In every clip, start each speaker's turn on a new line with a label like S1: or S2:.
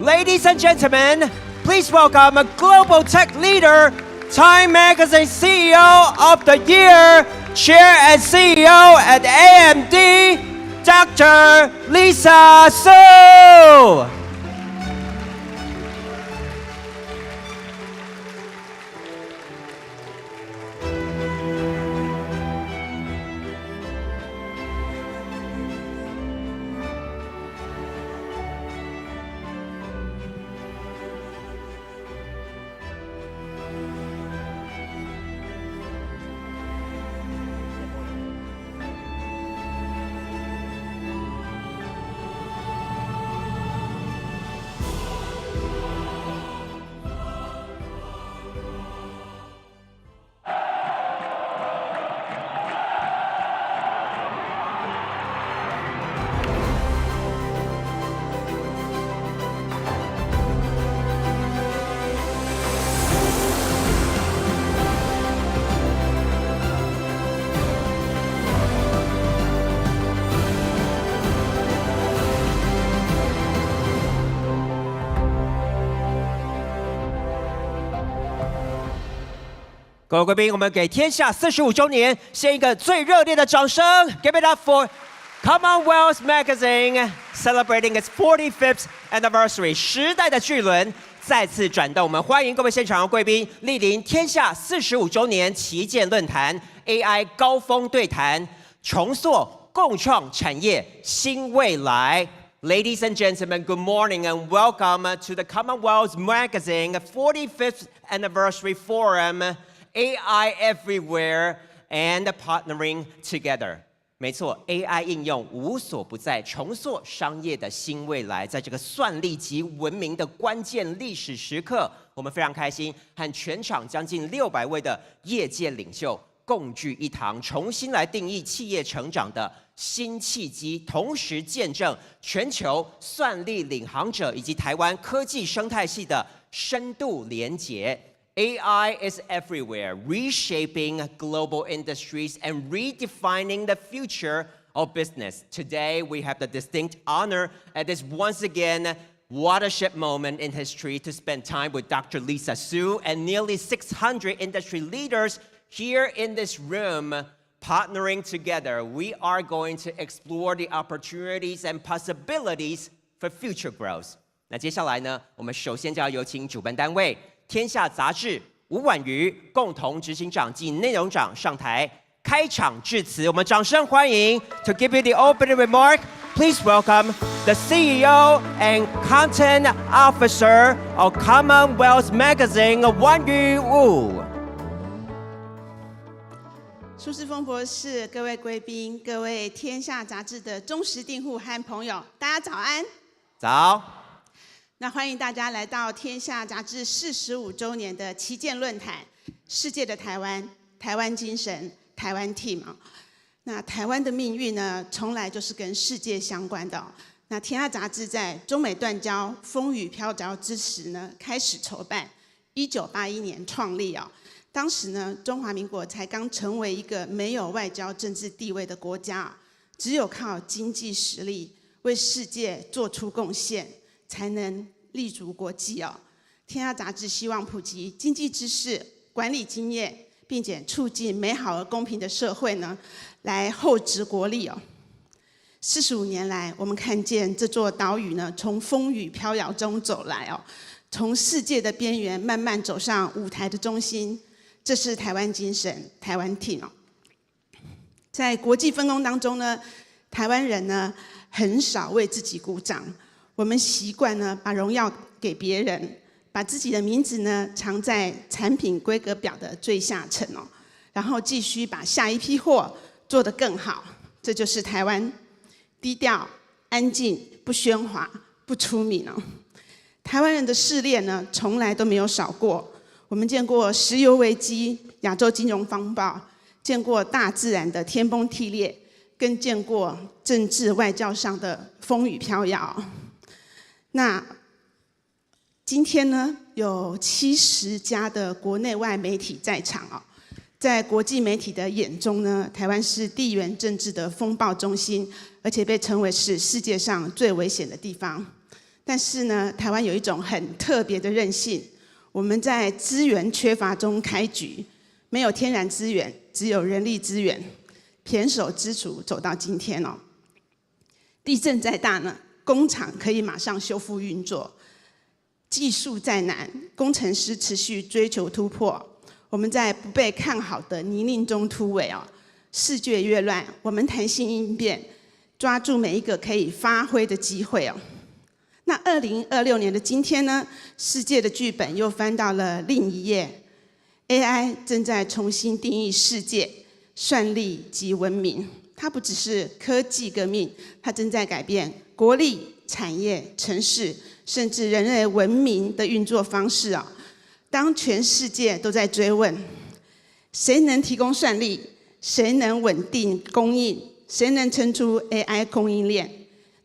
S1: Ladies and gentlemen, please welcome a global tech leader, Time Magazine CEO of the Year, Chair and CEO at AMD, Dr. Lisa Su. 各位贵宾，我们给天下45周年献一个最热烈的掌声 ！Give it up for Commonwealth Magazine celebrating its 45th anniversary， 时代的巨轮再次转动。我们欢迎各位现场的贵宾莅临天下45周年旗舰论坛 AI 高峰对谈，重塑共创产业新未来。Ladies and gentlemen, good morning and welcome to the Commonwealth Magazine 45th anniversary forum.AI everywhere and partnering together. 没错 ，AI 应用无所不在，重塑商业的新未来。在这个算力及文明的关键历史时刻，我们非常开心，和全场将近600位的业界领袖共聚一堂，重新来定义企业成长的新契机，同时见证全球算力领航者以及台湾科技生态系的深度连结。AI is everywhere, reshaping global industries and redefining the future of business. Today, we have the distinct honor at this once again watershed moment in history to spend time with Dr. Lisa Su and nearly 600 industry leaders here in this room. Partnering together, we are going to explore the opportunities and possibilities for future growth. 那接下来呢，我们首先就要有请主办单位天下杂志吴婉瑜共同执行长及内容长上台开场致辞，我们掌声欢迎。To give you the opening remark, please welcome the CEO and Content Officer of Commonwealth Magazine, 婉瑜吴。
S2: 苏姿丰博士、各位贵宾、各位天下杂志的忠实订户和朋友，大家早安。
S1: 早。
S2: 那欢迎大家来到天下杂志45周年的旗舰论坛，世界的台湾，台湾精神，台湾 team。那台湾的命运呢，从来就是跟世界相关的。那天下杂志在中美断交、风雨飘摇之时呢，开始筹办，1981年创立哦。当时呢，中华民国才刚成为一个没有外交政治地位的国家，只有靠经济实力为世界做出贡献，才能立足国际哦。天下杂志希望普及经济知识、管理经验，并且促进美好而公平的社会呢，来厚植国力哦。45年来，我们看见这座岛屿呢，从风雨飘摇中走来哦，从世界的边缘慢慢走上舞台的中心。这是台湾精神，台湾 team 哦。在国际分工当中呢，台湾人呢很少为自己鼓掌。我们习惯呢，把荣耀给别人，把自己的名字呢藏在产品规格表的最下层哦，然后继续把下一批货做得更好。这就是台湾，低调、安静、不喧哗、不出名哦。台湾人的试炼呢，从来都没有少过。我们见过石油危机、亚洲金融风暴，见过大自然的天崩地裂，更见过政治外交上的风雨飘摇。那今天呢，有70家的国内外媒体在场哦。在国际媒体的眼中呢，台湾是地缘政治的风暴中心，而且被称为是世界上最危险的地方。但是呢，台湾有一种很特别的韧性，我们在资源缺乏中开局，没有天然资源，只有人力资源，胼手胝足走到今天哦。地震再大呢，工厂可以马上修复运作；技术再难，工程师持续追求突破。我们在不被看好的泥泞中突围哦。世界越乱，我们弹性应变，抓住每一个可以发挥的机会哦。那2026年的今天呢，世界的剧本又翻到了另一页。AI 正在重新定义世界、算力及文明。它不只是科技革命，它正在改变国力、产业、城市，甚至人类文明的运作方式啊。当全世界都在追问，谁能提供算力？谁能稳定供应？谁能撑出 AI 供应链？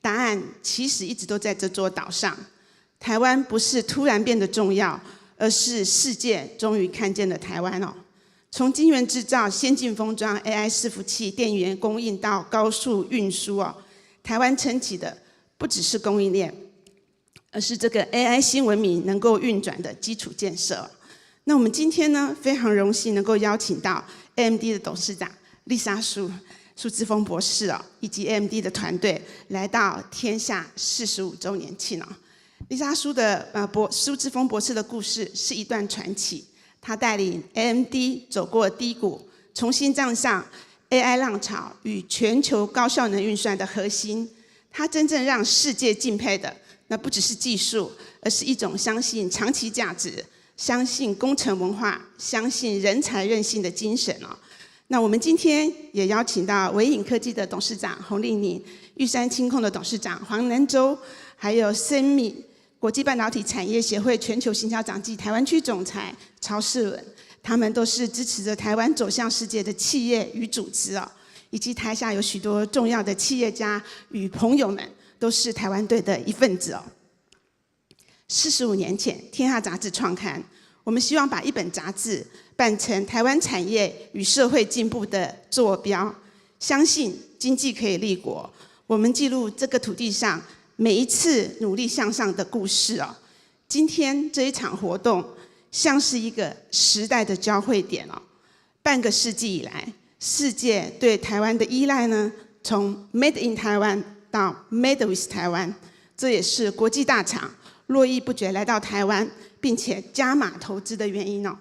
S2: 答案其实一直都在这座岛上。台湾不是突然变得重要，而是世界终于看见了台湾哦。从晶圆制造、先进封装、AI 伺服器、电源供应到高速运输哦，台湾撑起的不只是供应链，而是这个 AI 新文明能够运转的基础建设。那我们今天呢，非常荣幸能够邀请到 AMD 的董事长丽莎苏姿丰博士哦，以及 AMD 的团队来到天下45周年庆哦。丽莎苏姿丰博士的故事是一段传奇，他带领 AMD 走过低谷，重新站上 AI 浪潮与全球高效能运算的核心。他真正让世界敬佩的，那不只是技术，而是一种相信长期价值、相信工程文化、相信人才韧性的精神哦。那我们今天也邀请到微影科技的董事长洪丽宁、玉山清控的董事长黄南洲，还有森米国际半导体产业协会全球行销长暨台湾区总裁曹世伦，他们都是支持着台湾走向世界的企业与组织哦，以及台下有许多重要的企业家与朋友们，都是台湾队的一份子哦。45年前，天下杂志创刊，我们希望把一本杂志办成台湾产业与社会进步的坐标，相信经济可以立国。我们记录这个土地上每一次努力向上的故事哦。今天这一场活动像是一个时代的交汇点哦。半个世纪以来，世界对台湾的依赖呢，从 Made in Taiwan 到 Made with 台湾，这也是国际大厂络绎不绝来到台湾，并且加码投资的原因哦。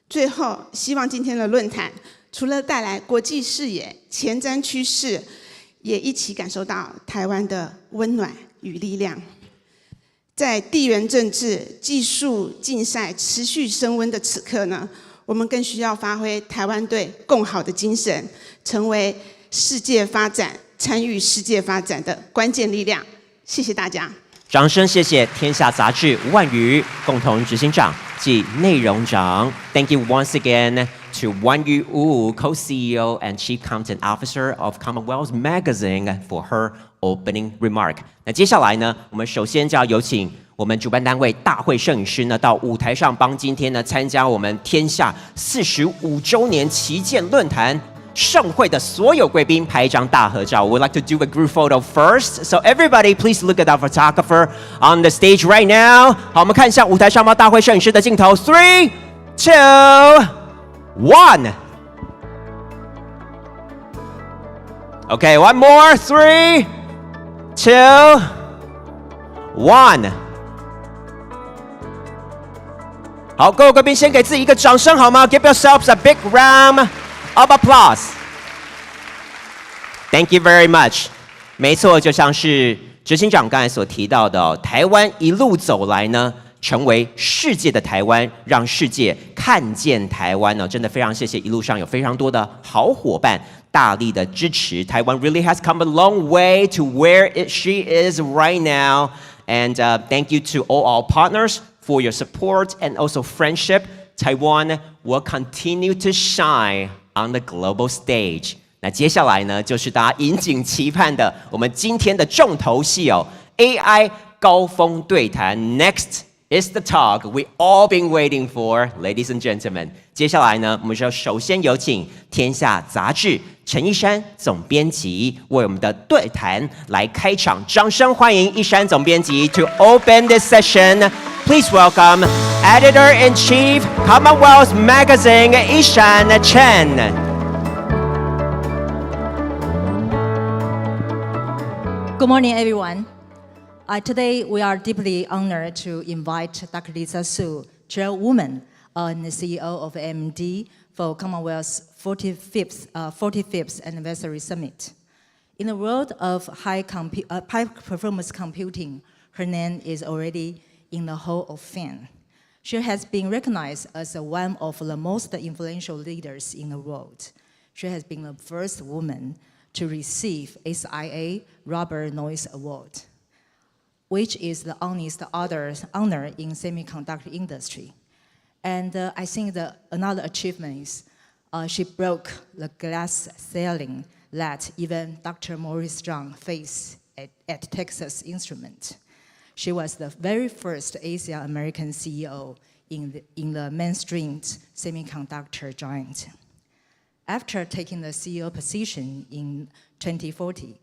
S2: 最后，希望今天的论坛除了带来国际视野、前瞻趋势，也一起感受到台湾的温暖与力量。在地缘政治、技术竞赛持续升温的此刻呢，我们更需要发挥台湾队共好的精神，成为世界发展、参与世界发展的关键力量。谢谢大家。
S1: 掌声谢谢天下杂志吴婉瑜共同执行长及内容长。Thank you once again to Wan Yu, co-CEO and Chief Content Officer of Commonwealth Magazine for her opening remark. 那接下来呢，我们首先就要有请我们主办单位大会摄影师呢到舞台上帮今天呢参加我们天下45周年旗舰论坛盛会的所有贵宾拍一张大合照。We'd like to do a group photo first. So everybody, please look at our photographer on the stage right now. 好，我们看一下舞台上方大会摄影师的镜头。3, 2, 1. Okay, one more. 3, 2, 1. 好，各位贵宾先给自己一个掌声好吗？ Give yourselves a big round of applause. Thank you very much. 没错，就像是执行长刚才所提到的哦，台湾一路走来呢，成为世界的台湾，让世界看见台湾哦，真的非常谢谢一路上有非常多的好伙伴大力的支持。台湾 really has come a long way to where she is right now. And thank you to all our partners for your support and also friendship. Taiwan will continue to shine on the global stage. 那接下来呢，就是大家引颈期盼的我们今天的重头戏哦 ，AI 高峰对谈 Next It's the talk we all been waiting for, ladies and gentlemen. 接下来呢，我们首先有请天下杂志陈一山总编辑为我们的对谈来开场，掌声欢迎一山总编辑 to open this session. Please welcome Editor-in-Chief, Commonwealth Magazine, Ishan Chen.
S3: Good morning, everyone. Today, we are deeply honored to invite Dr. Lisa Su, Chairwoman and CEO of AMD, for Commonwealth's 45th Anniversary Summit. In the world of high-performance computing, her name is already in the Hall of Fame. She has been recognized as one of the most influential leaders in the world. She has been the first woman to receive SIA Rubber Noise Award, which is the honor in semiconductor industry. And I think that another achievement is she broke the glass ceiling that even Dr. Maurice Strong faced at Texas Instruments. She was the very first Asian American CEO in the mainstream semiconductor giant. After taking the CEO position in 2040,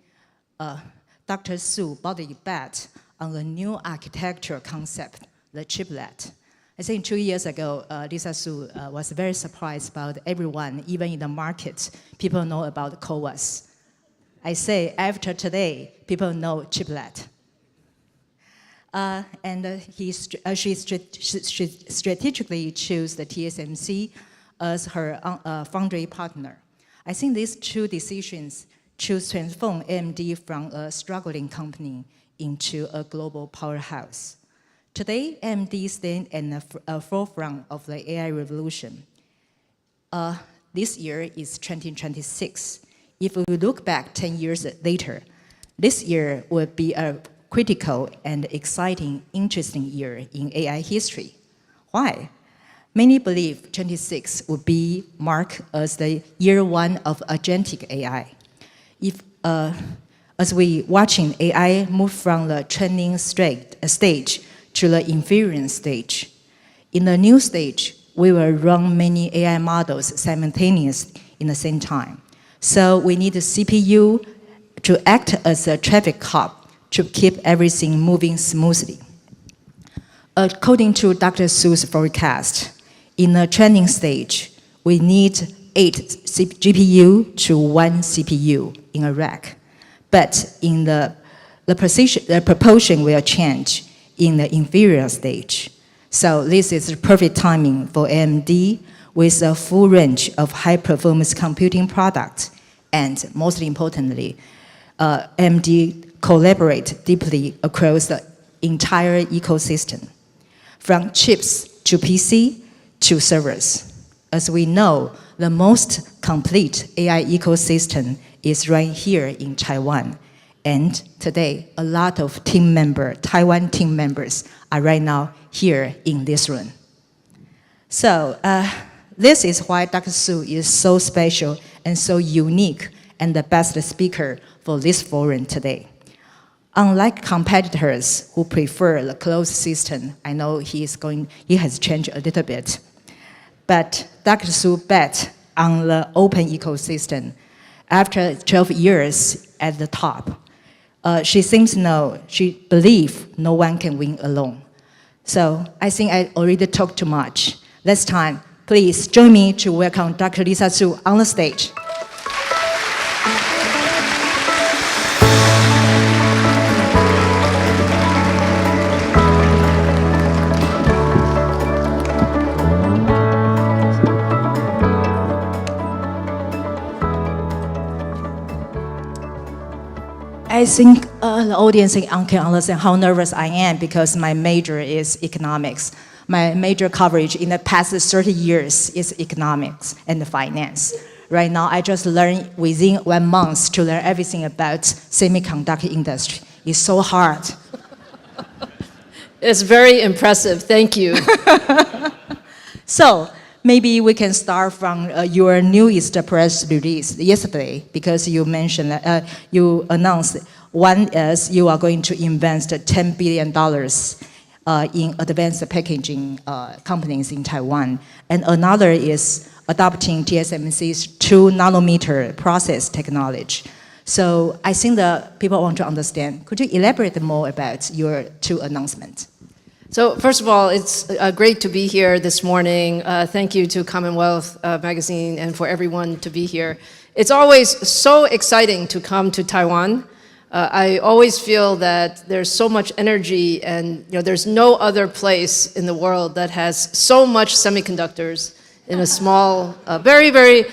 S3: Dr. Su brought a bet on the new architecture concept, the chiplet. I think 2 years ago, Lisa Su was very surprised about everyone, even in the market, people know about CoWoS. I say after today, people know chiplet. She strategically chose the TSMC as her foundry partner. I think these two decisions should transform AMD from a struggling company into a global powerhouse. Today, AMD stands at the forefront of the AI revolution. This year is 2026. If we look back 10 years later, this year will be a critical and exciting, interesting year in AI history. Why? Many believe 26 would be marked as the year one of agentic AI. As we watching AI move from the training stage to the inference stage. In the new stage, we will run many AI models simultaneously in the same time. So we need a CPU to act as a traffic cop to keep everything moving smoothly. According to Dr. Su's forecast, in the training stage, we need 8 GPU to 1 CPU in a rack. But in the proportion will change in the inferior stage. So this is the perfect timing for AMD with a full range of high-performance computing products. And most importantly, AMD collaborate deeply across the entire ecosystem, from chips to PC to servers. As we know, the most complete AI ecosystem is right here in Taiwan. And today, a lot of Taiwan team members are right now here in this room. So this is why Dr. Su is so special and so unique and the best speaker for this forum today. Unlike competitors who prefer the closed system, I know he has changed a little bit. But Dr. Su bet on the open ecosystem. After 12 years at the top, she believes no one can win alone. So I think I already talked too much. This time, please join me to welcome Dr. Lisa Su on the stage. I think the audience can understand how nervous I am because my major is economics. My major coverage in the past 30 years is economics and finance. Right now, I just learned within 1 month to learn everything about semiconductor industry. It's so hard.
S4: It's very impressive. Thank you.
S3: So maybe we can start from your newest press release yesterday, because you mentioned, you announced one is you are going to invest $10 billion in advanced packaging companies in Taiwan, and another is adopting TSMC's 2-nanometer process technology. So I think the people want to understand. Could you elaborate more about your two announcements?
S4: So first of all, it's great to be here this morning. Thank you to Commonwealth Magazine and for everyone to be here. It's always so exciting to come to Taiwan. I always feel that there's so much energy, and there's no other place in the world that has so much semiconductors in a small, very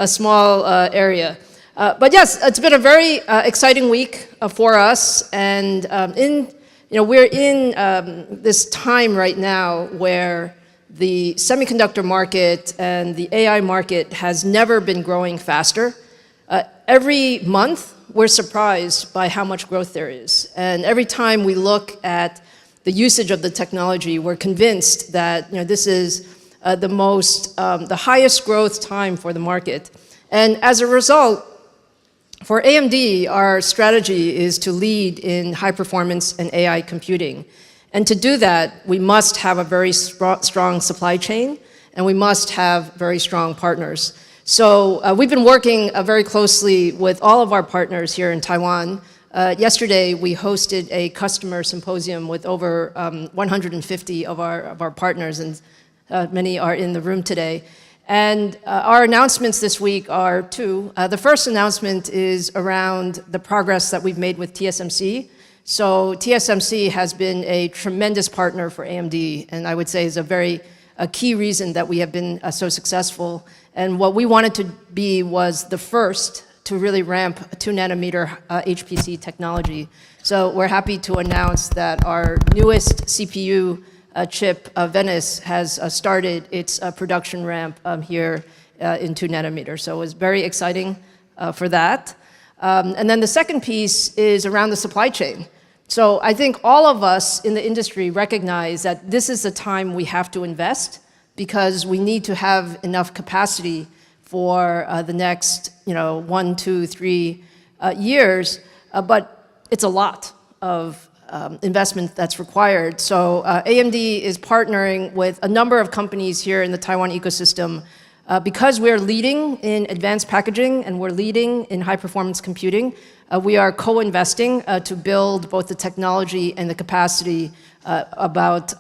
S4: small area. But yes, it's been a very exciting week for us, and we're in this time right now where the semiconductor market and the AI market has never been growing faster. Every month, we're surprised by how much growth there is. And every time we look at the usage of the technology, we're convinced that this is the highest growth time for the market. And as a result, for AMD, our strategy is to lead in high performance and AI computing. And to do that, we must have a very strong supply chain, and we must have very strong partners. So we've been working very closely with all of our partners here in Taiwan. Yesterday, we hosted a customer symposium with over 150 of our partners, and many are in the room today. And our announcements this week are two. The first announcement is around the progress that we've made with TSMC. So TSMC has been a tremendous partner for AMD, and I would say is a key reason that we have been so successful. And what we wanted to be was the first to really ramp 2-nanometer HPC technology. So we're happy to announce that our newest CPU chip, Venice, has started its production ramp here in 2-nanometer. So it was very exciting for that. And then the second piece is around the supply chain. So I think all of us in the industry recognize that this is the time we have to invest, because we need to have enough capacity for the next 1, 2, 3 years, but it's a lot of investment that's required. So AMD is partnering with a number of companies here in the Taiwan ecosystem because we're leading in advanced packaging and we're leading in high-performance computing. We are co-investing to build both the technology and the capacity about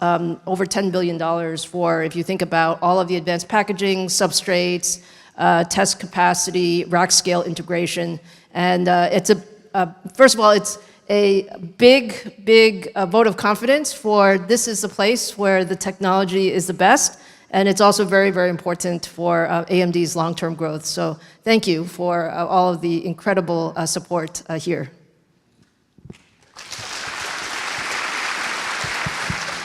S4: over $10 billion for, if you think about all of the advanced packaging, substrates, test capacity, rack scale integration. And first of all, it's a big vote of confidence for this is the place where the technology is the best. And it's also very important for AMD's long-term growth. So thank you for all of the incredible support here.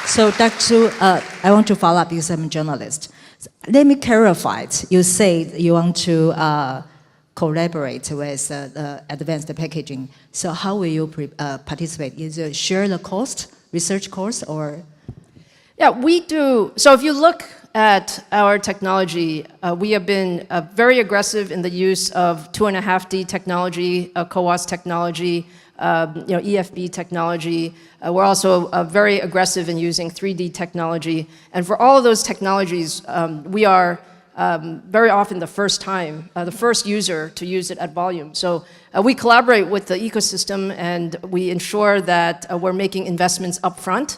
S3: So Dr. Su, I want to follow up because I'm a journalist. Let me clarify. You said you want to collaborate with advanced packaging. So how will you participate? Is it share the cost, research cost, or?
S4: Yeah, we do. So if you look at our technology, we have been very aggressive in the use of 2.5D technology, CoWoS technology, EFB technology. We're also very aggressive in using 3D technology. And for all of those technologies, we are very often the first user to use it at volume. So we collaborate with the ecosystem, and we ensure that we're making investments upfront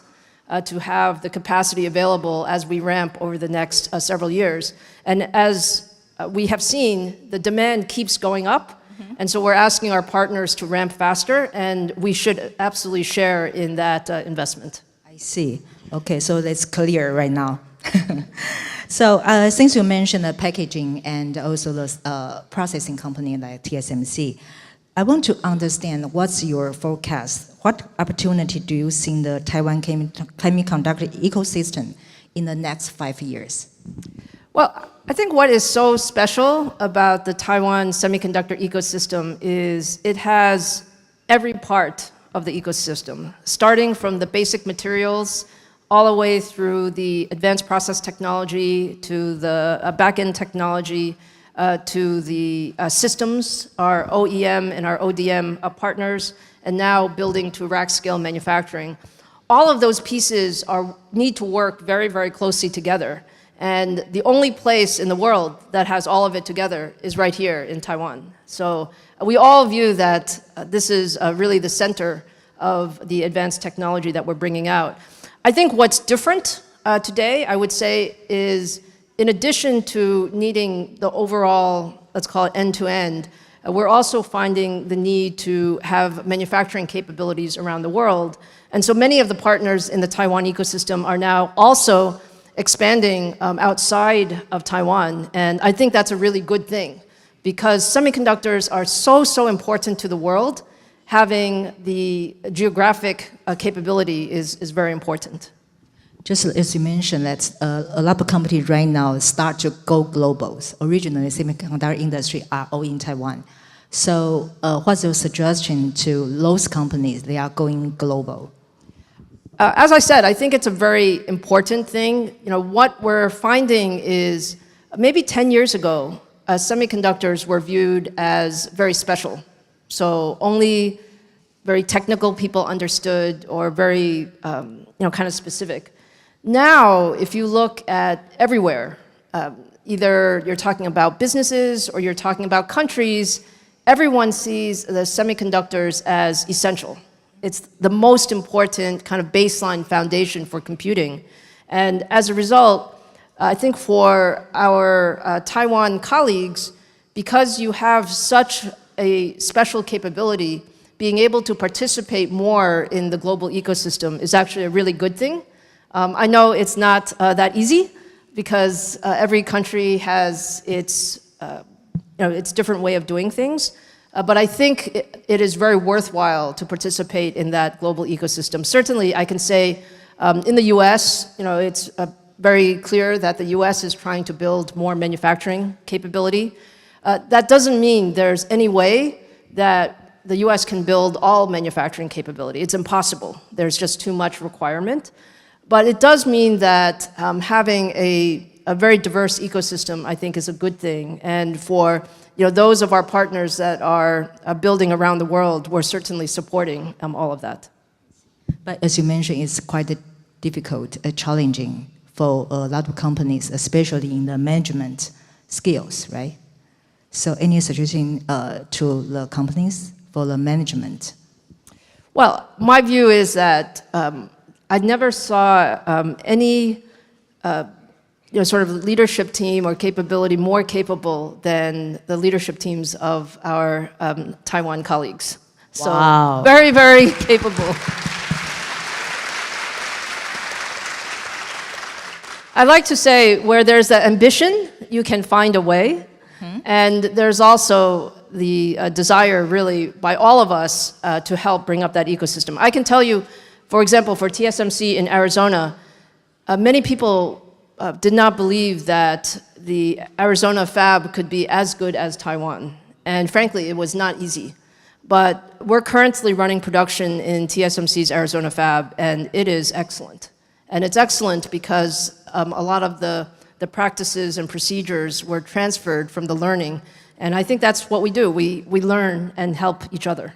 S4: to have the capacity available as we ramp over the next several years. And as we have seen, the demand keeps going up. And so we're asking our partners to ramp faster, and we should absolutely share in that investment.
S3: I see. Okay, so that's clear right now. So since you mentioned the packaging and also the processing company like TSMC, I want to understand what's your forecast. What opportunity do you see in the Taiwan semiconductor ecosystem in the next 5 years?
S4: Well, I think what is so special about the Taiwan semiconductor ecosystem is it has every part of the ecosystem, starting from the basic materials all the way through the advanced process technology to the back-end technology to the systems, our OEM and our ODM partners, and now building to rack scale manufacturing. all of those pieces need to work very, very closely together. And the only place in the world that has all of it together is right here in Taiwan. So we all view that this is really the center of the advanced technology that we're bringing out. I think what's different today, I would say, is in addition to needing the overall, let's call it end-to-end, we're also finding the need to have manufacturing capabilities around the world. And so many of the partners in the Taiwan ecosystem are now also expanding outside of Taiwan. And I think that's a really good thing because semiconductors are so important to the world. Having the geographic capability is very important.
S3: Just as you mentioned, that a lot of companies right now start to go global. Originally, semiconductor industry are all in Taiwan. So what's your suggestion to those companies that are going global?
S4: As I said, I think it's a very important thing. What we're finding is maybe 10 years ago, semiconductors were viewed as very special. So only very technical people understood or very, kind of specific. Now, if you look at everywhere, either you're talking about businesses or you're talking about countries, everyone sees the semiconductors as essential. It's the most important kind of baseline foundation for computing. And as a result, I think for our Taiwan colleagues, because you have such a special capability, being able to participate more in the global ecosystem is actually a really good thing. I know it's not that easy because every country has its different way of doing things. But I think it is very worthwhile to participate in that global ecosystem. Certainly, I can say in the US, it's very clear that the US is trying to build more manufacturing capability. That doesn't mean there's any way that the US can build all manufacturing capability. It's impossible. There's just too much requirement. But it does mean that having a very diverse ecosystem, I think, is a good thing. And for those of our partners that are building around the world, we're certainly supporting all of that.
S3: But as you mentioned, it's quite difficult, challenging for a lot of companies, especially in the management skills, right? So any suggestion to the companies for the management?
S4: Well, my view is that I never saw any sort of leadership team or capability more capable than the leadership teams of our Taiwan colleagues. So
S3: wow.
S4: Very, very capable. I like to say where there's the ambition, you can find a way. Mm-hmm. And there's also the desire really by all of us to help bring up that ecosystem. I can tell you, for example, for TSMC in Arizona, many people did not believe that the Arizona fab could be as good as Taiwan. And frankly, it was not easy. But we're currently running production in TSMC's Arizona fab, and it is excellent. And it's excellent because a lot of the practices and procedures were transferred from the learning. And I think that's what we do. We learn and help each other.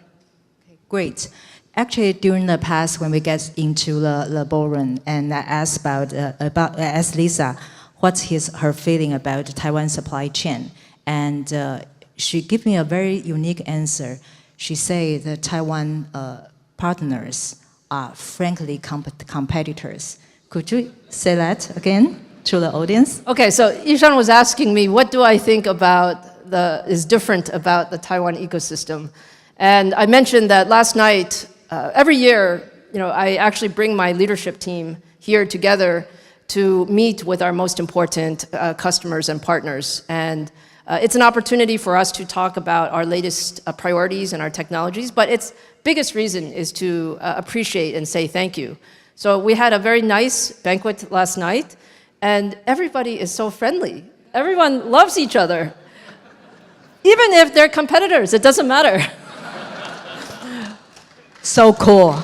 S3: Okay, great. Actually, during the past, when we get into the ballroom, and I asked asked Lisa what's her feeling about the Taiwan supply chain, and she gave me a very unique answer. She said the Taiwan partners are frankly competitors. Could you say that again to the audience?
S4: Okay, so Yishan was asking me, what do I think is different about the Taiwan ecosystem? And I mentioned that last night, every year, I actually bring my leadership team here together to meet with our most important customers and partners. And it's an opportunity for us to talk about our latest priorities and our technologies, but its biggest reason is to appreciate and say thank you. So we had a very nice banquet last night, and everybody is so friendly. Everyone loves each other. Even if they're competitors, it doesn't matter.
S3: So cool.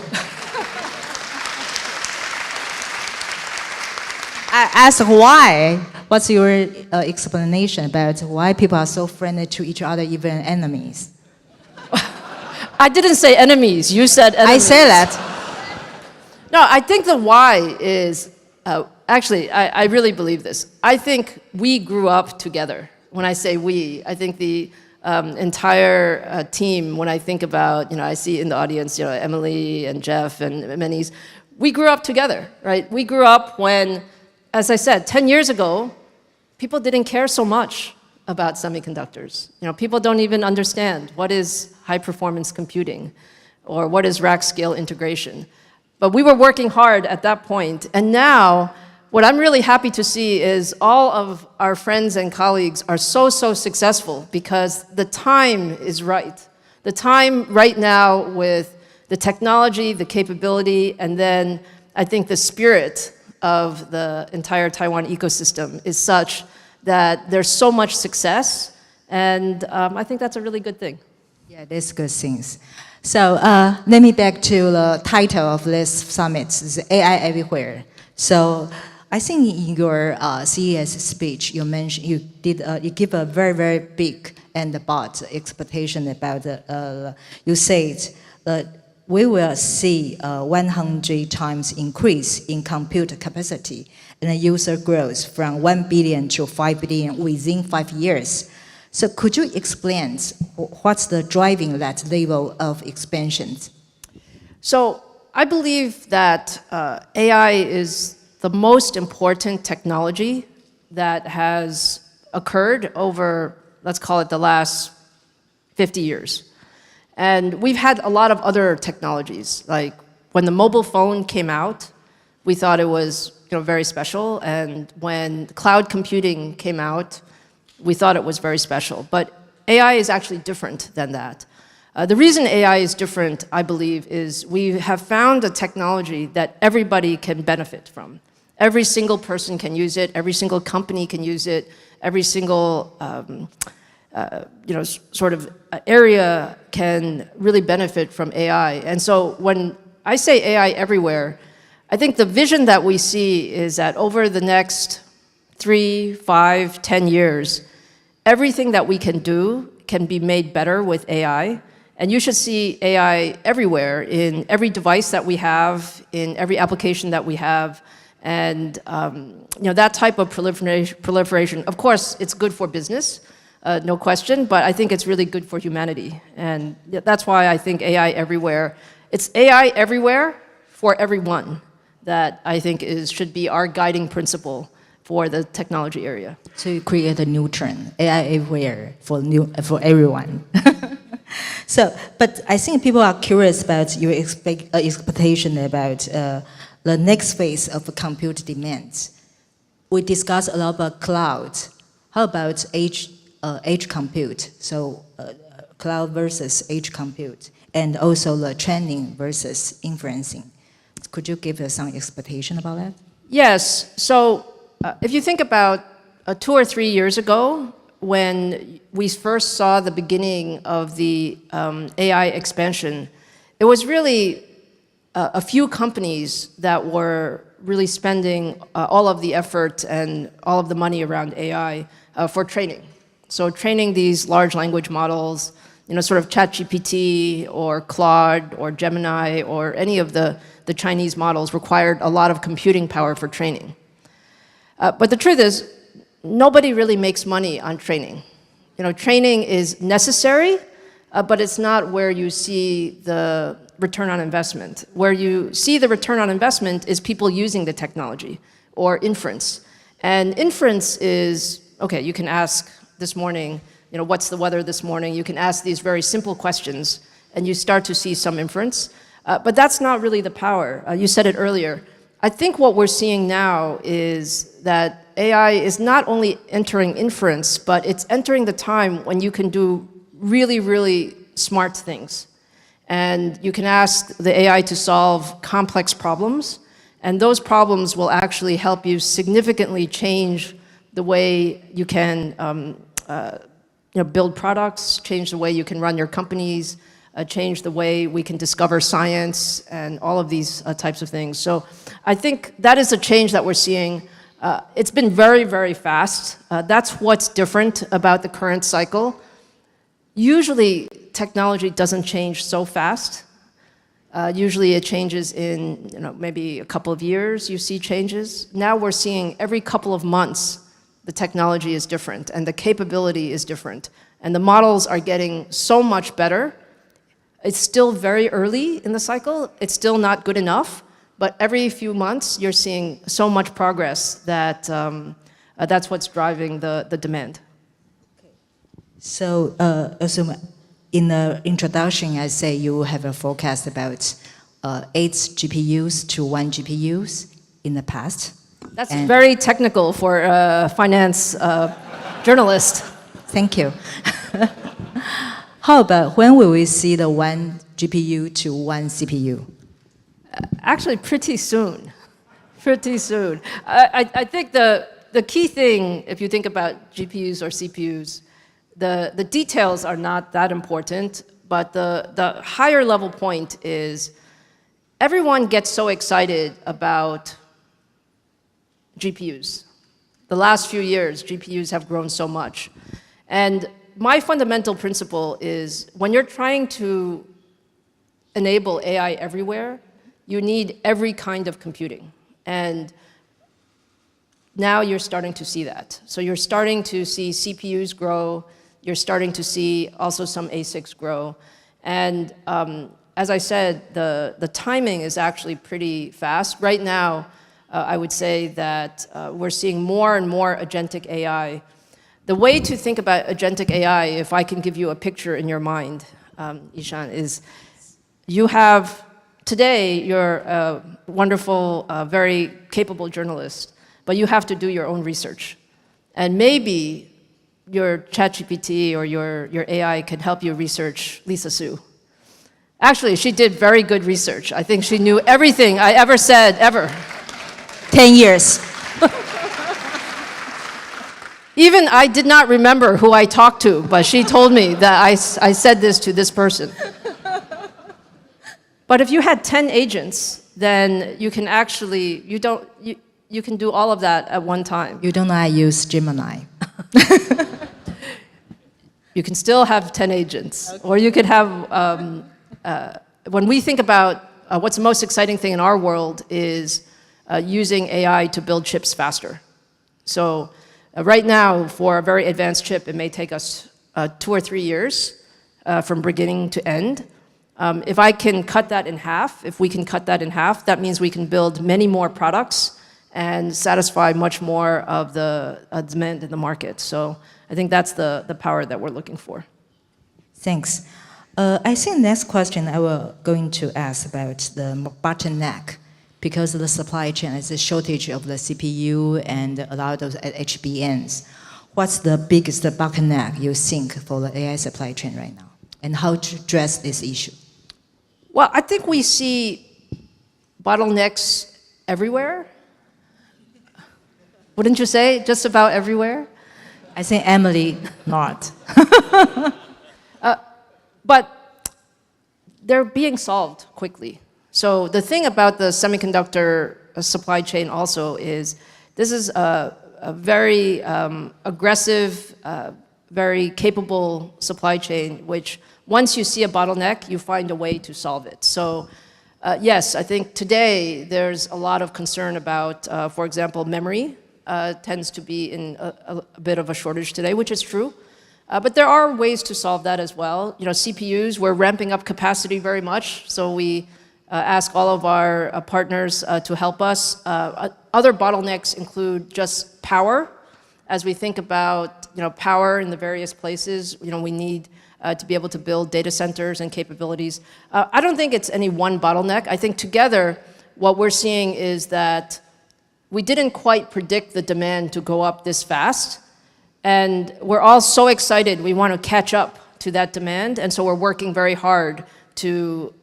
S3: I asked why. What's your explanation about why people are so friendly to each other, even enemies?
S4: I didn't say enemies. You said enemies.
S3: I say that.
S4: No, I think the why is, actually, I really believe this. I think we grew up together. When I say we, I think the entire team, when I think about, I see in the audience, Emily and Jeff and Menis, we grew up together, right? We grew up when, as I said, 10 years ago, people didn't care so much about semiconductors. People don't even understand what is high-performance computing or what is rack-scale integration. But we were working hard at that point, and now what I'm really happy to see is all of our friends and colleagues are so successful because the time is right. The time right now with the technology, the capability, and then I think the spirit of the entire Taiwan ecosystem is such that there's so much success, and I think that's a really good thing.
S3: Yeah, that's good things. So let me back to the title of this summit, is AI Everywhere. So I think in your CES speech, you mentioned you give a very big and broad expectation about you said that we will see a 100 times increase in compute capacity and user growth from 1 billion to 5 billion within 5 years. So could you explain what's the driving that level of expansion?
S4: So I believe that AI is the most important technology that has occurred over, let's call it the last 50 years. And we've had a lot of other technologies, like when the mobile phone came out, we thought it was very special, and when cloud computing came out, we thought it was very special. But AI is actually different than that. The reason AI is different, I believe, is we have found a technology that everybody can benefit from. Every single person can use it, every single company can use it, every single sort of area can really benefit from AI. And so when I say AI everywhere, I think the vision that we see is that over the next 3, 5, 10 years, everything that we can do can be made better with AI. And you should see AI everywhere, in every device that we have, in every application that we have. And that type of proliferation, of course, it's good for business, no question, but I think it's really good for humanity. And that's why I think AI everywhere, it's AI everywhere for everyone that I think should be our guiding principle for the technology area.
S3: To create a new trend, AI everywhere for everyone. So, but I think people are curious about your expectation about the next phase of compute demands. We discussed a lot about cloud. How about edge compute? So cloud versus edge compute, and also the training versus inferencing. Could you give us some expectation about that?
S4: Yes. So if you think about 2 or 3 years ago, when we first saw the beginning of the AI expansion, it was really a few companies that were really spending all of the effort and all of the money around AI for training. So training these large language models, sort of ChatGPT or Claude or Gemini or any of the Chinese models required a lot of computing power for training. But the truth is, nobody really makes money on training. Training is necessary, but it's not where you see the return on investment. Where you see the return on investment is people using the technology, or inference. And inference is, okay, you can ask this morning, what's the weather this morning? You can ask these very simple questions, and you start to see some inference. But that's not really the power. You said it earlier. I think what we're seeing now is that AI is not only entering inference, but it's entering the time when you can do really smart things. And you can ask the AI to solve complex problems, and those problems will actually help you significantly change the way you can build products, change the way you can run your companies, change the way we can discover science, and all of these types of things. So I think that is a change that we're seeing. It's been very fast. That's what's different about the current cycle. Usually, technology doesn't change so fast. Usually it changes in maybe a couple of years, you see changes. Now we're seeing every couple of months, the technology is different and the capability is different. And the models are getting so much better. It's still very early in the cycle. It's still not good enough. But every few months, you're seeing so much progress that that's what's driving the demand.
S3: So, also in the introduction, I say you have a forecast about 8 GPUs to 1 GPUs in the past.
S4: That's very technical for a finance journalist.
S3: Thank you. How about when will we see the 1 GPU to 1 CPU?
S4: Actually, pretty soon. Pretty soon. I think the key thing, if you think about GPUs or CPUs, the details are not that important, but the higher level point is everyone gets so excited about GPUs. The last few years, GPUs have grown so much. And my fundamental principle is when you're trying to enable AI everywhere, you need every kind of computing. And now you're starting to see that. So you're starting to see CPUs grow. You're starting to see also some ASICs grow. And as I said, the timing is actually pretty fast. Right now, I would say that we're seeing more and more agentic AI. The way to think about agentic AI, if I can give you a picture in your mind, Ishan, is you have, today, you're a wonderful, very capable journalist, but you have to do your own research. And maybe your ChatGPT or your AI can help you research Lisa Su. Actually, she did very good research. I think she knew everything I ever said, ever.
S3: 10 years.
S4: Even I did not remember who I talked to, but she told me that I said this to this person. But if you had 10 agents, then you can actually, you can do all of that at one time.
S3: You don't know I use Gemini.
S4: You can still have 10 agents. Okay. Or you could have, when we think about what's the most exciting thing in our world is using AI to build chips faster. So right now, for a very advanced chip, it may take us 2 or 3 years from beginning to end. If I can cut that in half, if we can cut that in half, that means we can build many more products and satisfy much more of the demand in the market. So I think that's the power that we're looking for.
S3: Thanks. I think next question I will going to ask about the bottleneck, because of the supply chain, there's a shortage of the CPU and a lot of HBMs. What's the biggest bottleneck you think for the AI supply chain right now? And how to address this issue?
S4: Well, I think we see bottlenecks everywhere. Wouldn't you say just about everywhere?
S3: I think Emily, not.
S4: But they're being solved quickly. So the thing about the semiconductor supply chain also is this is a very aggressive, very capable supply chain, which once you see a bottleneck, you find a way to solve it. So yes, I think today there's a lot of concern about, for example, memory tends to be in a bit of a shortage today, which is true. But there are ways to solve that as well. You know, CPUs, we're ramping up capacity very much, so we ask all of our partners to help us. Other bottlenecks include just power. As we think about power in the various places, we need to be able to build data centers and capabilities. I don't think it's any one bottleneck. I think together, what we're seeing is that we didn't quite predict the demand to go up this fast. And we're all so excited, we want to catch up to that demand. And so we're working very hard to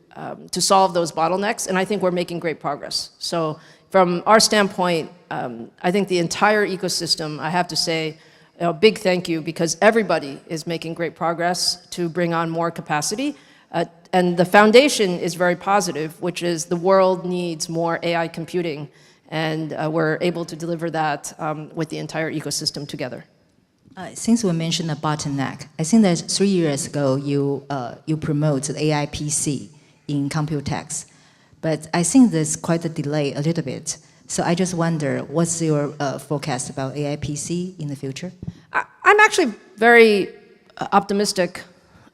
S4: solve those bottlenecks. And I think we're making great progress. So from our standpoint, I think the entire ecosystem, I have to say, a big thank you, because everybody is making great progress to bring on more capacity. And the foundation is very positive, which is the world needs more AI computing. And we're able to deliver that with the entire ecosystem together.
S3: Since we mentioned the bottleneck, I think that 3 years ago you promoted AI PC in Computex. But I think there's quite a delay a little bit. So I just wonder, what's your forecast about AI PC in the future?
S4: I'm actually very optimistic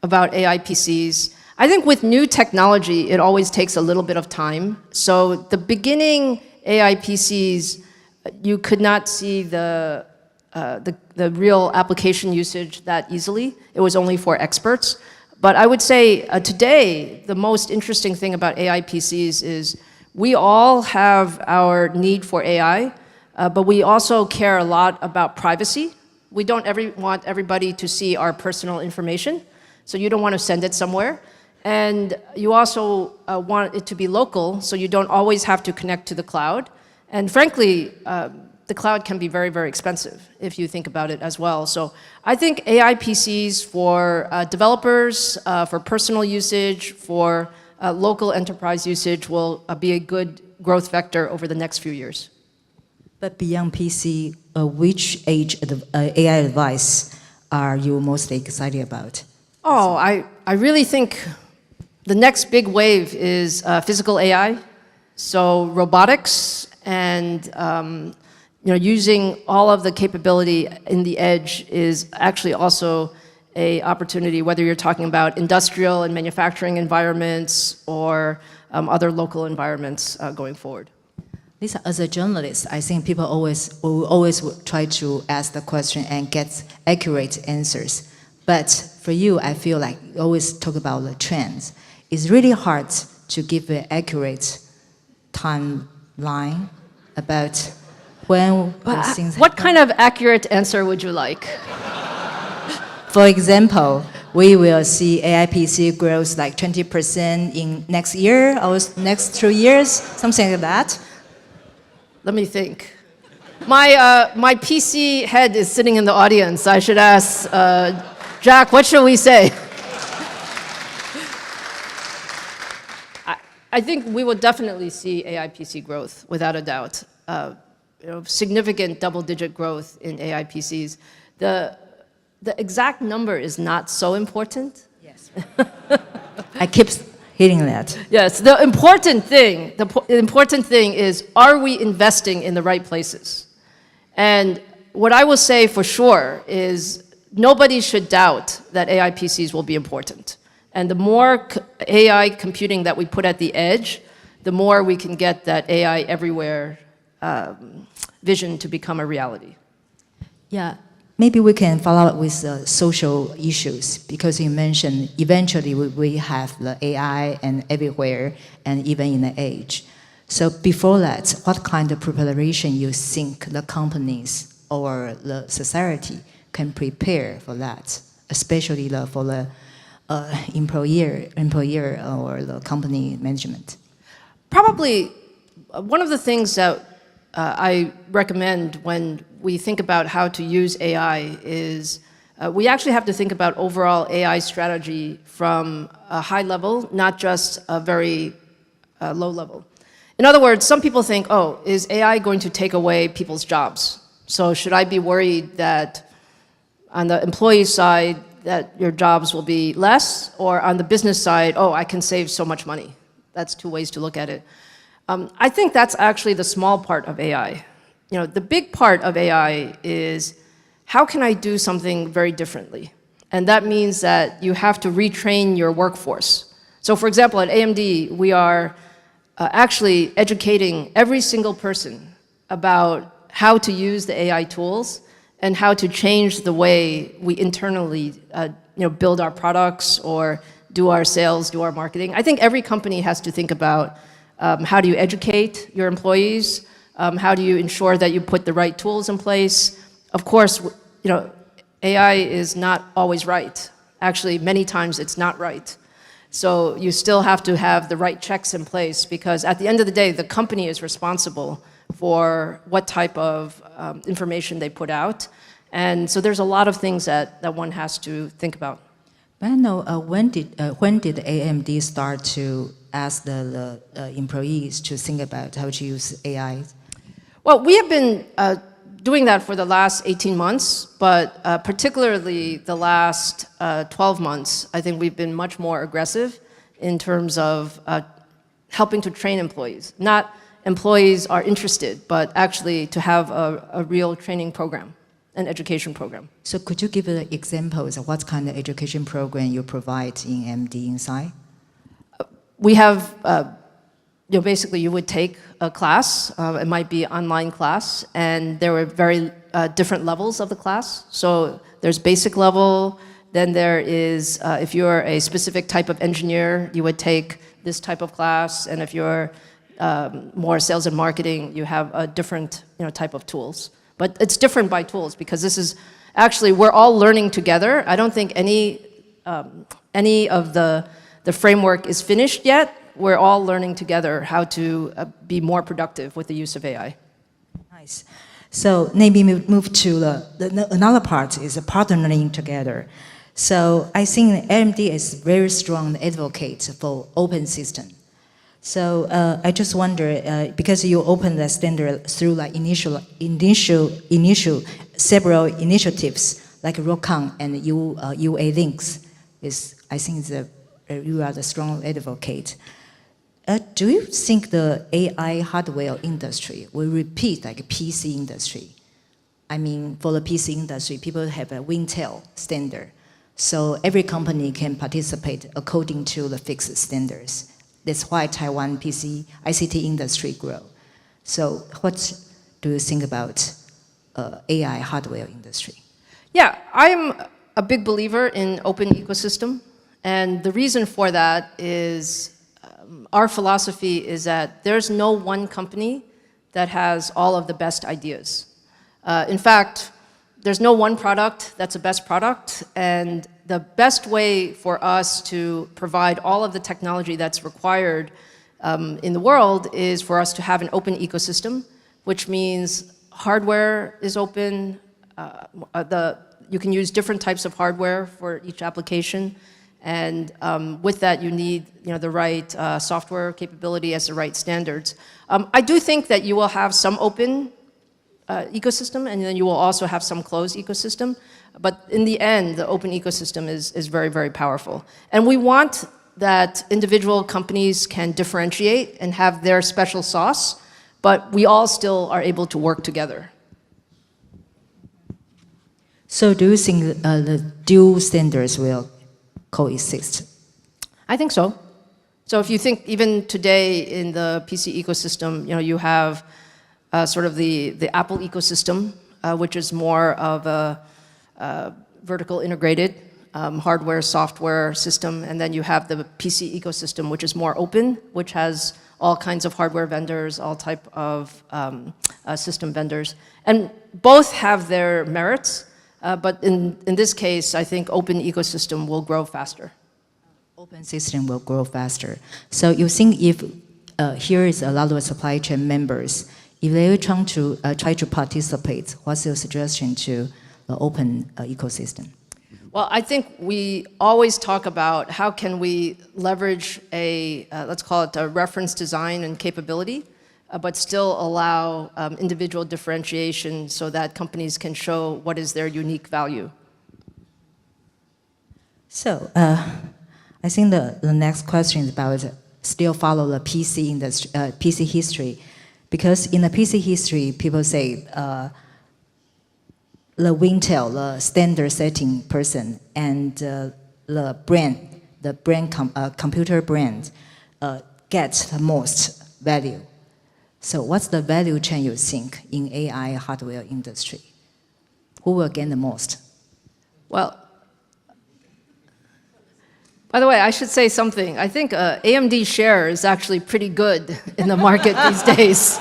S4: about AI PCs. I think with new technology, it always takes a little bit of time. So the beginning AI PCs, you could not see the real application usage that easily. It was only for experts. But I would say today, the most interesting thing about AI PCs is we all have our need for AI, but we also care a lot about privacy. We don't want everybody to see our personal information, so you don't want to send it somewhere. And you also want it to be local, so you don't always have to connect to the cloud. And frankly, the cloud can be very, very expensive if you think about it as well. So I think AI PCs for developers, for personal usage, for local enterprise usage will be a good growth vector over the next few years.
S3: But beyond PC, which age AI device are you most excited about?
S4: Oh, I really think the next big wave is physical AI. So robotics and using all of the capability in the edge is actually also an opportunity, whether you're talking about industrial and manufacturing environments or other local environments going forward.
S3: Lisa, as a journalist, I think people will always try to ask the question and get accurate answers. But for you, I feel like you always talk about the trends. It's really hard to give an accurate timeline about when things
S4: What
S3: happen.
S4: kind of accurate answer would you like?
S3: For example, we will see AI PC growth like 20% in next year or next 2 years, something like that.
S4: Let me think. My PC head is sitting in the audience. I should ask Jack, what should we say? I think we will definitely see AI PC growth, without a doubt. Significant double-digit growth in AI PCs. The exact number is not so important.
S3: Yes. I keep hitting that.
S4: Yes, the important thing is, are we investing in the right places? And what I will say for sure is nobody should doubt that AI PCs will be important. And the more AI computing that we put at the edge, the more we can get that AI everywhere vision to become a reality.
S3: Yeah, maybe we can follow up with social issues, because you mentioned eventually we have the AI and everywhere and even in the age. So before that, what kind of preparation you think the companies or the society can prepare for that, especially for the employer or the company management?
S4: Probably one of the things that I recommend when we think about how to use AI is we actually have to think about overall AI strategy from a high level, not just a very low level. In other words, some people think, oh, is AI going to take away people's jobs? So should I be worried that on the employee side that your jobs will be less, or on the business side, oh, I can save so much money? That's two ways to look at it. I think that's actually the small part of AI. The big part of AI is how can I do something very differently? And that means that you have to retrain your workforce. So for example, at AMD, we are actually educating every single person about how to use the AI tools and how to change the way we internally build our products or do our sales, do our marketing. I think every company has to think about how do you educate your employees? How do you ensure that you put the right tools in place? Of course, AI is not always right. Actually, many times it's not right. So you still have to have the right checks in place, because at the end of the day, the company is responsible for what type of information they put out. And so there's a lot of things that one has to think about.
S3: But I know, when did AMD start to ask the employees to think about how to use AI?
S4: Well, we have been doing that for the last 18 months, but particularly the last 12 months, I think we've been much more aggressive in terms of helping to train employees. Not employees are interested, but actually to have a real training program, an education program.
S3: So could you give examples of what kind of education program you provide in MD inside?
S4: We have, basically you would take a class, it might be an online class, and there were very different levels of the class. So there's basic level, then there is, if you're a specific type of engineer, you would take this type of class, and if you're more sales and marketing, you have a different type of tools. But it's different by tools because this is, actually, we're all learning together. I don't think any of the framework is finished yet. We're all learning together how to be more productive with the use of AI.
S3: Nice. So maybe move to another part is partnering together. So I think AMD is very strong advocate for open system. So I just wonder, because you opened the standard through like initial several initiatives like ROCON and UA Links, I think you are the strong advocate. Do you think the AI hardware industry will repeat like PC industry? I mean, for the PC industry, people have a Wintel standard. So every company can participate according to the fixed standards. That's why Taiwan PC ICT industry grow. So what do you think about AI hardware industry?
S4: Yeah, I'm a big believer in open ecosystem. And the reason for that is our philosophy is that there's no one company that has all of the best ideas. In fact, there's no one product that's the best product, and the best way for us to provide all of the technology that's required in the world is for us to have an open ecosystem, which means hardware is open, you can use different types of hardware for each application, and with that you need the right software capability as the right standards. I do think that you will have some open ecosystem, and then you will also have some closed ecosystem. But in the end, the open ecosystem is very, very powerful. And we want that individual companies can differentiate and have their special sauce, but we all still are able to work together.
S3: So do you think the dual standards will coexist?
S4: I think so. So if you think even today in the PC ecosystem, you have sort of the Apple ecosystem, which is more of a vertical integrated hardware, software system, and then you have the PC ecosystem, which is more open, which has all kinds of hardware vendors, all type of system vendors. And both have their merits, but in this case, I think open ecosystem will grow faster.
S3: Open system will grow faster. So you think if here is a lot of supply chain members, if they are try to participate, what's your suggestion to the open ecosystem?
S4: Well, I think we always talk about how can we leverage a, let's call it a reference design and capability, but still allow individual differentiation so that companies can show what is their unique value.
S3: So I think the next question is about still follow the PC industry, PC history. Because in the PC history, people say the Wintel, the standard setting person, and the computer brand get the most value. So what's the value chain you think in AI hardware industry? Who will gain the most?
S4: Well, by the way, I should say something. I think AMD share is actually pretty good in the market these days.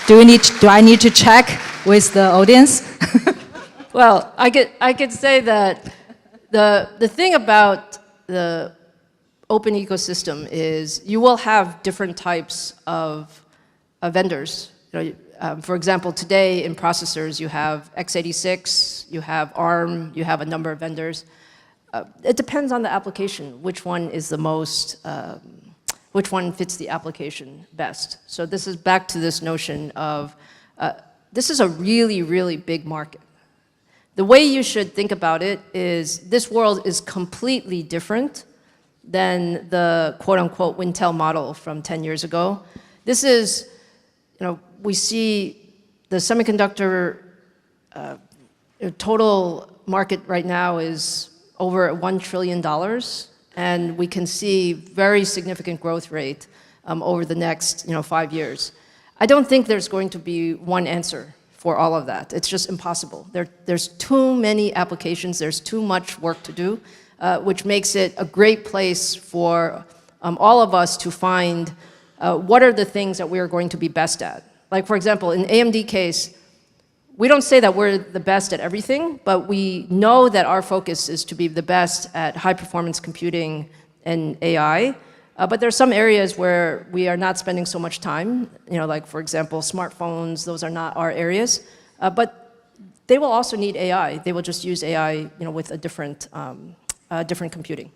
S3: Do I need to check with the audience?
S4: Well, I could say that the thing about the open ecosystem is you will have different types of vendors. For example, today in processors, you have x86, you have ARM, you have a number of vendors. It depends on the application, which one is the most, which one fits the application best. So this is back to this notion of, this is a really, really big market. The way you should think about it is this world is completely different than the quote-unquote Wintel model from 10 years ago. This is, we see the semiconductor total market right now is over $1 trillion, and we can see very significant growth rate over the next 5 years. I don't think there's going to be one answer for all of that. It's just impossible. There's too many applications, there's too much work to do, which makes it a great place for all of us to find what are the things that we are going to be best at. Like, for example, in AMD case, we don't say that we're the best at everything, but we know that our focus is to be the best at high-performance computing and AI. But there are some areas where we are not spending so much time, like, for example, smartphones, those are not our areas. But they will also need AI. They will just use AI with a different computing.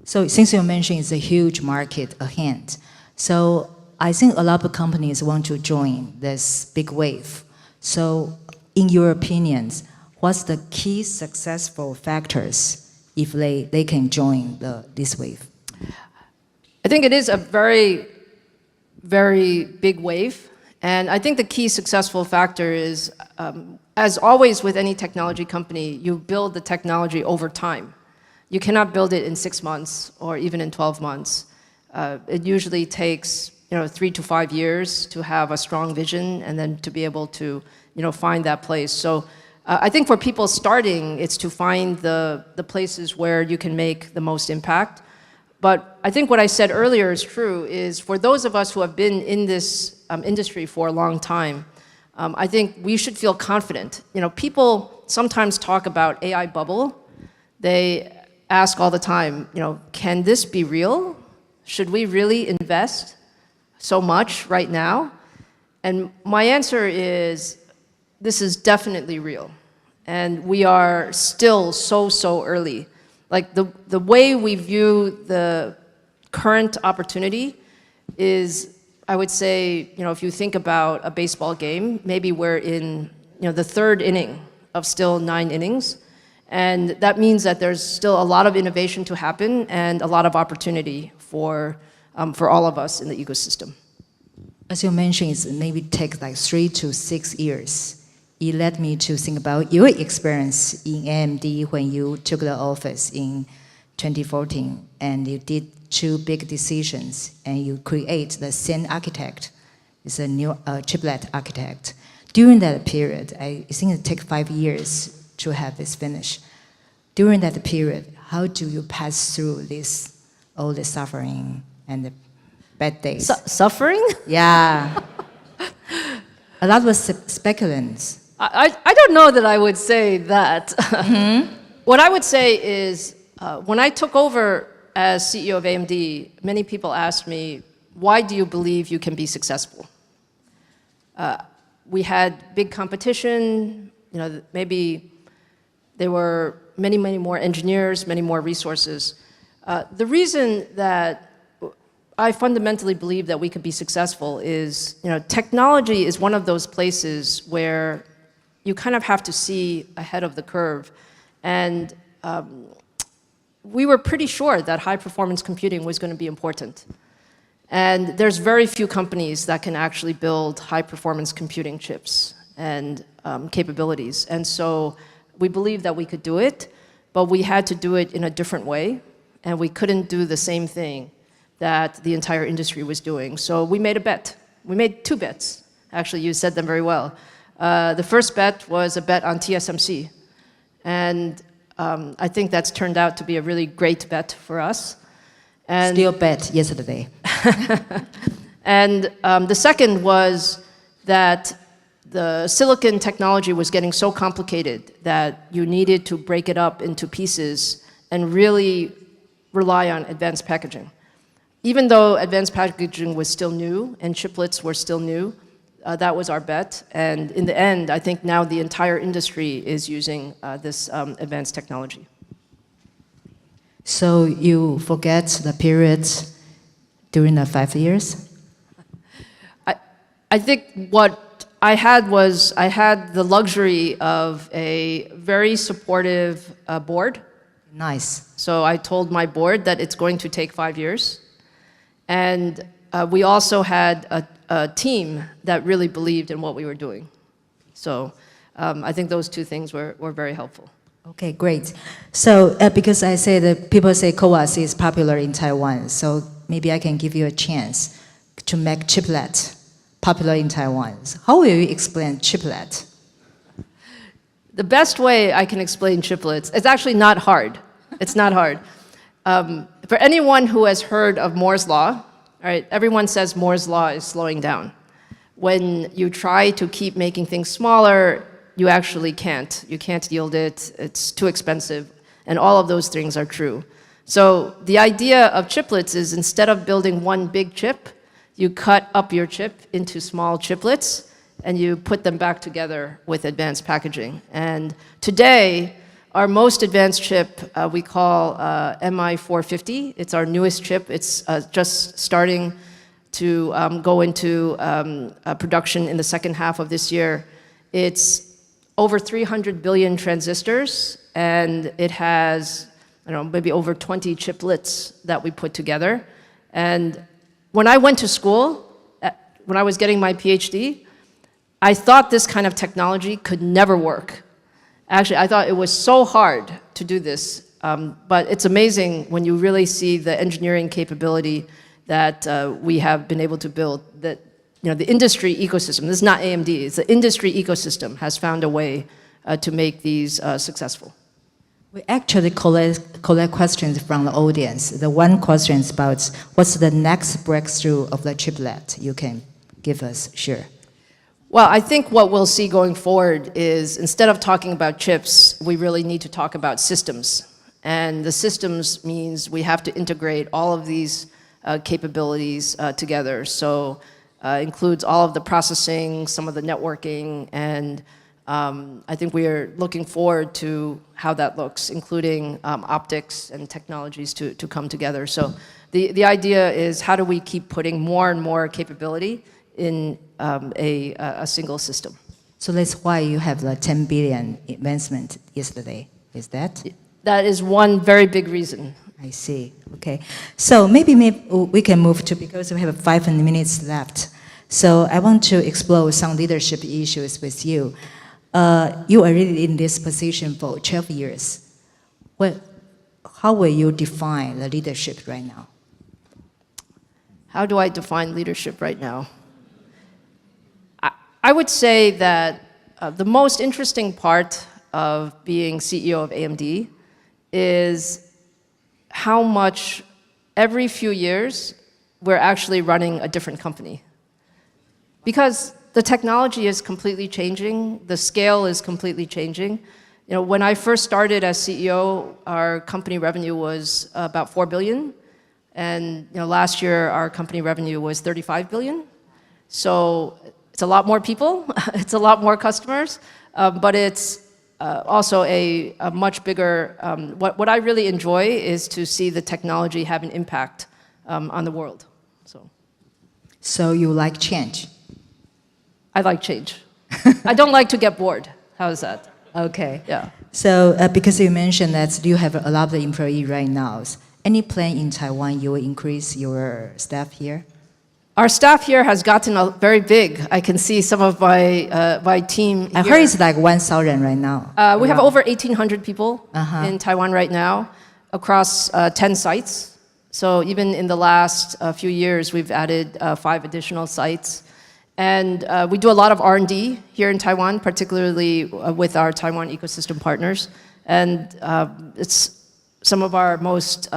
S3: So since you mentioned it's a huge market ahead, so I think a lot of companies want to join this big wave. So in your opinions, what's the key successful factors if they can join this wave?
S4: I think it is a very, very big wave. And I think the key successful factor is, as always with any technology company, you build the technology over time. You cannot build it in 6 months or even in 12 months. It usually takes 3 to 5 years to have a strong vision and then to be able to find that place. So I think for people starting, it's to find the places where you can make the most impact. But I think what I said earlier is true, is for those of us who have been in this industry for a long time, I think we should feel confident. People sometimes talk about AI bubble. They ask all the time, can this be real? Should we really invest so much right now? And my answer is, this is definitely real. And we are still so early. Like the way we view the current opportunity is, I would say, if you think about a baseball game, maybe we're in the 3rd inning of still 9 innings. And that means that there's still a lot of innovation to happen and a lot of opportunity for all of us in the ecosystem.
S3: As you mentioned, it maybe takes like 3 to 6 years. It led me to think about your experience in AMD when you took the office in 2014, and you did 2 big decisions, and you create the Zen architect. It's a new chiplet architect. During that period, I think it took 5 years to have this finished. During that period, how do you pass through all the suffering and the bad days?
S4: Suffering?
S3: Yeah. A lot of speculants.
S4: I don't know that I would say that. Mm-hmm. What I would say is, when I took over as CEO of AMD, many people asked me, why do you believe you can be successful? We had big competition, maybe there were many more engineers, many more resources. The reason that I fundamentally believe that we could be successful is, technology is one of those places where you kind of have to see ahead of the curve. And we were pretty sure that high-performance computing was going to be important. And there's very few companies that can actually build high-performance computing chips and capabilities. And so we believed that we could do it, but we had to do it in a different way, and we couldn't do the same thing that the entire industry was doing. So we made a bet. We made 2 bets. Actually, you said them very well. The first bet was a bet on TSMC. And I think that's turned out to be a really great bet for us. And
S3: still bet yesterday.
S4: And the second was that the silicon technology was getting so complicated that you needed to break it up into pieces and really rely on advanced packaging. Even though advanced packaging was still new and chiplets were still new, that was our bet. And in the end, I think now the entire industry is using this advanced technology.
S3: So you forget the periods during the 5 years?
S4: I think what I had the luxury of a very supportive board.
S3: Nice.
S4: So I told my board that it's going to take 5 years. And we also had a team that really believed in what we were doing. So I think those two things were very helpful.
S3: Okay, great. So because I say that people say CoWAS is popular in Taiwan, so maybe I can give you a chance to make chiplet popular in Taiwan. So how will you explain chiplet?
S4: The best way I can explain chiplets, it's actually not hard. It's not hard. For anyone who has heard of Moore's Law, all right, everyone says Moore's Law is slowing down. When you try to keep making things smaller, you actually can't. You can't yield it, it's too expensive, and all of those things are true. So the idea of chiplets is instead of building one big chip, you cut up your chip into small chiplets, and you put them back together with advanced packaging. And today, our most advanced chip we call MI450. It's our newest chip. It's just starting to go into production in the second half of this year. It's over 300 billion transistors, and it has, I don't know, maybe over 20 chiplets that we put together. And when I went to school, when I was getting my PhD, I thought this kind of technology could never work. Actually, I thought it was so hard to do this, but it's amazing when you really see the engineering capability that we have been able to build, that the industry ecosystem, this is not AMD, it's the industry ecosystem has found a way to make these successful.
S3: We actually collect questions from the audience. The one question is about what's the next breakthrough of the chiplet you can give us, sure.
S4: Well, I think what we'll see going forward is instead of talking about chips, we really need to talk about systems. And the systems means we have to integrate all of these capabilities together. So includes all of the processing, some of the networking, and I think we are looking forward to how that looks, including optics and technologies to come together. So the idea is how do we keep putting more and more capability in a single system.
S3: So that's why you have the 10 billion investment yesterday, is that?
S4: That is one very big reason.
S3: I see, okay. So maybe we can move to, because we have 5 minutes left. So I want to explore some leadership issues with you. You are really in this position for 12 years. How will you define the leadership right now?
S4: How do I define leadership right now? I would say that the most interesting part of being CEO of AMD is how much every few years we're actually running a different company. Because the technology is completely changing, the scale is completely changing. When I first started as CEO, our company revenue was about 4 billion. And last year, our company revenue was 35 billion. So it's a lot more people, it's a lot more customers, but it's also a much bigger, what I really enjoy is to see the technology have an impact on the world.
S3: So you like change?
S4: I like change. I don't like to get bored. How is that?
S3: Okay.
S4: Yeah.
S3: So because you mentioned that you have a lot of employees right now, any plan in Taiwan you will increase your staff here?
S4: Our staff here has gotten very big. I can see some of my team
S3: I
S4: here.
S3: heard it's like 1,000 right now.
S4: We have over 1,800 people in Taiwan right now across 10 sites. So even in the last few years, we've added 5 additional sites. And we do a lot of R&D here in Taiwan, particularly with our Taiwan ecosystem partners. And it's some of our most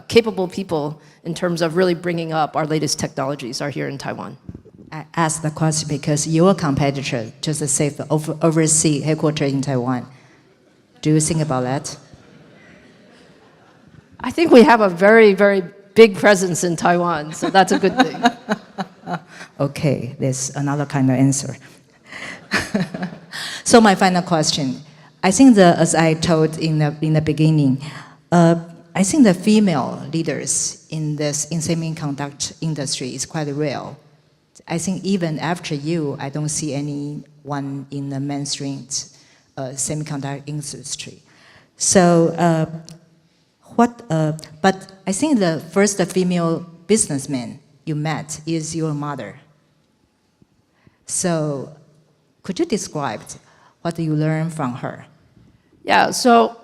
S4: capable people in terms of really bringing up our latest technologies are here in Taiwan.
S3: I asked the question because your competitor just said overseas headquarters in Taiwan. Do you think about that?
S4: I think we have a very, very big presence in Taiwan, so that's a good thing.
S3: Okay, there's another kind of answer. So my final question. I think as I told in the beginning, I think the female leaders in semiconductor industry is quite rare. I think even after you, I don't see anyone in the mainstream semiconductor industry. So, but I think the first female businessman you met is your mother. So, could you describe what you learned from her?
S4: Yeah, so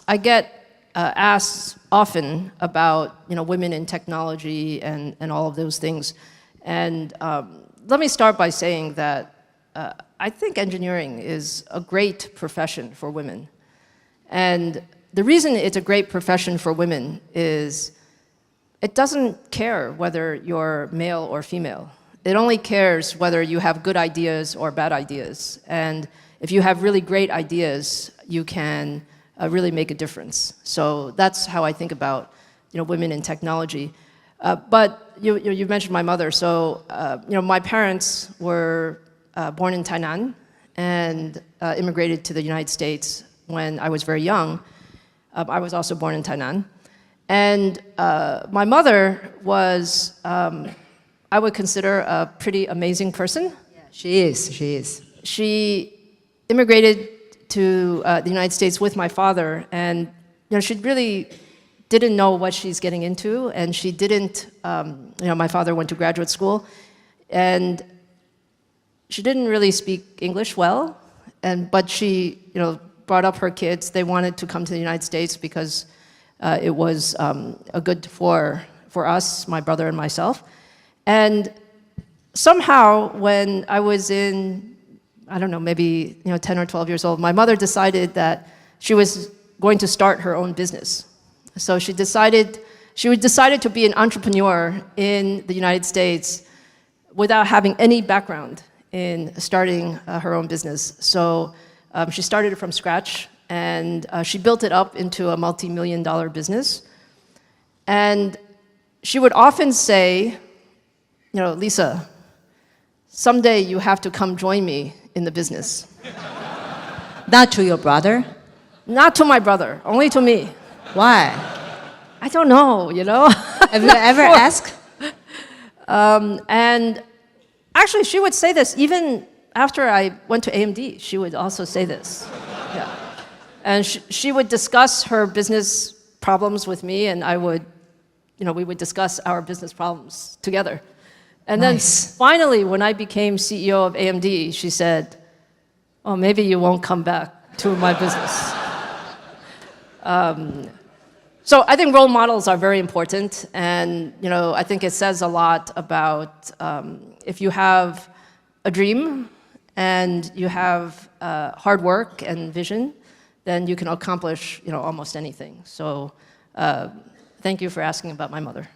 S4: I get asked often about women in technology and all of those things. And let me start by saying that I think engineering is a great profession for women. And the reason it's a great profession for women is it doesn't care whether you're male or female. It only cares whether you have good ideas or bad ideas. And if you have really great ideas, you can really make a difference. So that's how I think about women in technology. But you mentioned my mother. So my parents were born in Taiwan and immigrated to the United States when I was very young. I was also born in Taiwan. And my mother was, I would consider a pretty amazing person.
S3: Yeah, she is.
S4: She immigrated to the United States with my father, and she really didn't know what she's getting into, and she didn't, my father went to graduate school, and she didn't really speak English well, but she, brought up her kids. They wanted to come to the United States because it was a good for us, my brother and myself. And somehow, when I was in, I don't know, maybe 10 or 12 years old, my mother decided that she was going to start her own business. So she decided to be an entrepreneur in the United States without having any background in starting her own business. So she started it from scratch, and she built it up into a multi-million-dollar business. And she would often say, Lisa, someday you have to come join me in the business.
S3: Not to your brother?
S4: Not to my brother, only to me.
S3: Why?
S4: I don't know,
S3: Have you ever asked?
S4: And actually, she would say this even after I went to AMD. She would also say this. Yeah. And she would discuss her business problems with me, and we would discuss our business problems together. And then finally, when I became CEO of AMD, she said, "Oh, maybe you won't come back to my business." So I think role models are very important, and I think it says a lot about if you have a dream and you have hard work and vision, then you can accomplish almost anything. So thank you for asking about my mother.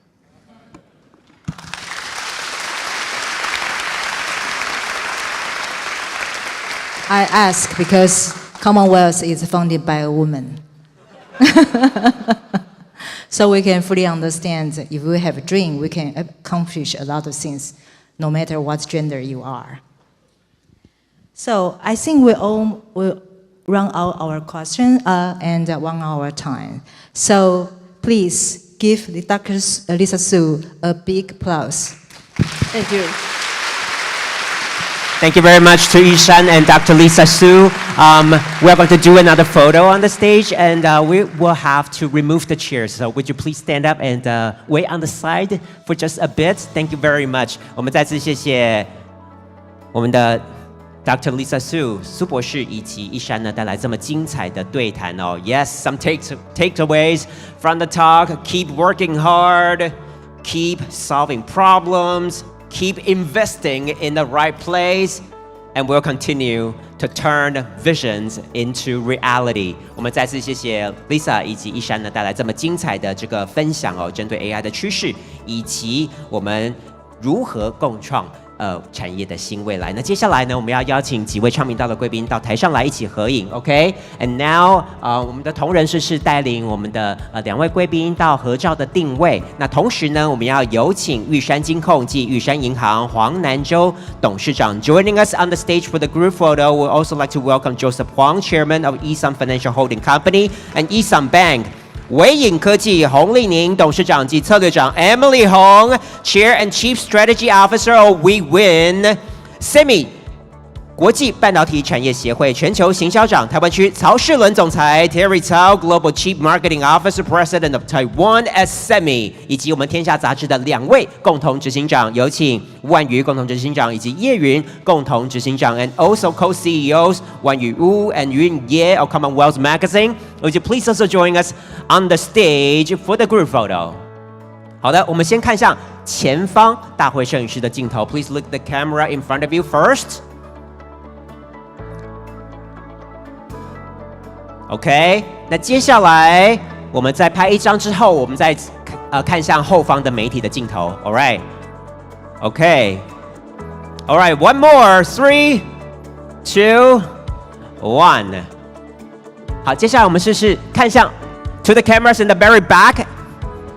S3: I ask because Commonwealth is founded by a woman. So we can fully understand that if we have a dream, we can accomplish a lot of things, no matter what gender you are. So I think we all will run out our question and 1 hour time. So please give Dr. Lisa Su a big applause.
S4: Thank you.
S1: Thank you very much to Yishan and Dr. Lisa Su. We're going to do another photo on the stage, and we will have to remove the chairs. So would you please stand up and wait on the side for just a bit? Thank you very much. 我们再次谢谢我们的 Dr. Lisa Su 苏博士以及Yishan呢带来这么精彩的对谈哦。Yes, some takeaways from the talk. Keep working hard. Keep solving problems. Keep investing in the right place, and we'll continue to turn visions into reality. 我们再次谢谢 Lisa 以及Yishan呢带来这么精彩的这个分享哦，针对 AI 的趋势以及我们如何共创产业的新未来。那接下来呢，我们要邀请几位昌明道的贵宾到台上来一起合影 ，OK？And now，我们的同仁是带领我们的2位贵宾到合照的定位。那同时呢，我们要有请玉山金控暨玉山银行黄南洲董事长 joining us on the stage for the group photo. We'd also like to welcome Joseph Huang, Chairman of Yishan Financial Holding Company and Yishan Bank. 微影科技洪丽宁董事长及策略长 Emily Hong Chair and Chief Strategy Officer of WeWin。Semi国际半导体产业协会全球行销长台湾区曹世伦总裁 Terry Cao Global Chief Marketing Officer President of Taiwan at Semi， 以及我们天下杂志的2位共同执行长，有请万瑜共同执行长以及叶云共同执行长 ，and also co-CEOs 万宇乌 and Yun Ye of Commonwealth Magazine。Would you please also join us on the stage for the group photo？ 好的，我们先看向前方大会摄影师的镜头 ，Please look the camera in front of you first。OK， 那接下来我们在拍一张之后，我们再看向后方的媒体的镜头。All right， OK， All right， one more， 3, 2, 1。好，接下来我们试试看向 to the cameras in the very back，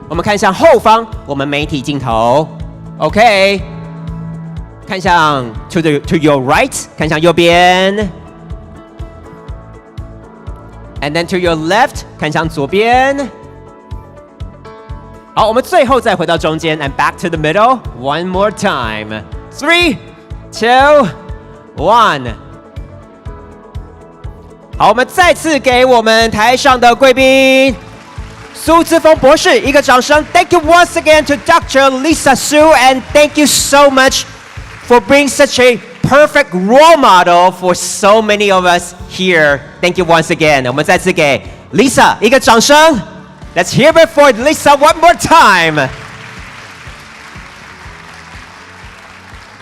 S1: 我们看向后方我们媒体镜头。OK， 看向 to your right， 看向右边。And then to your left， 看向左边。好，我们最后再回到中间 ，and back to the middle one more time。3, 2, 1。好，我们再次给我们台上的贵宾苏姿丰博士一个掌声。Thank you once again to Dr. Lisa Su, and thank you so much for being such a perfect role model for so many of us here. Thank you once again. 我们再次给 Lisa 一个掌声。Let's hear it for Lisa one more time.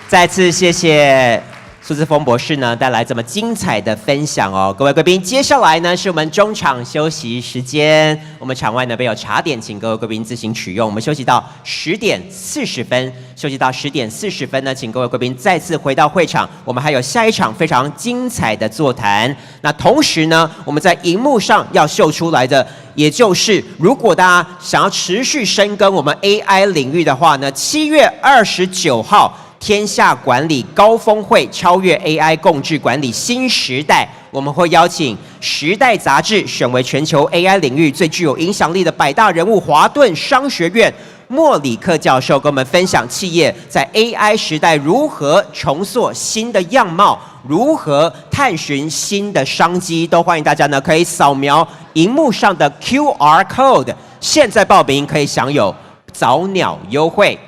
S1: 再次谢谢苏姿丰博士呢带来这么精彩的分享哦，各位贵宾，接下来呢是我们中场休息时间，我们场外呢备有茶点，请各位贵宾自行取用。我们休息到10点40分，休息到10点40分呢，请各位贵宾再次回到会场，我们还有下一场非常精彩的座谈。那同时呢，我们在荧幕上要秀出来的，也就是如果大家想要持续深耕我们 AI 领域的话呢，7月29号。天下管理高峰会超越 AI 共治管理新时代，我们会邀请《时代》杂志选为全球 AI 领域最具有影响力的100大人物华顿商学院莫里克教授跟我们分享企业在 AI 时代如何重塑新的样貌，如何探寻新的商机，都欢迎大家呢可以扫描荧幕上的 QR code， 现在报名可以享有早鸟优惠。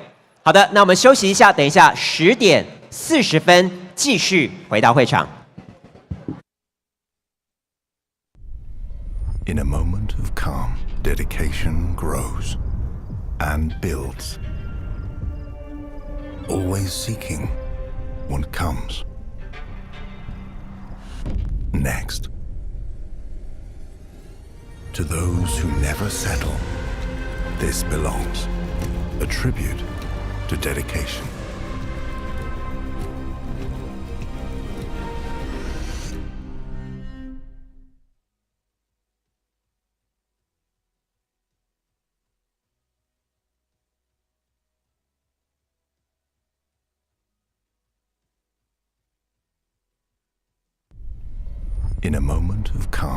S1: 好的，那我们休息一下，等一下10点40分继续回到会场。
S5: In a moment of calm, dedication grows and builds, always seeking what comes next. To those who never settle, this belongs, a tribute to dedication. In a moment of calm,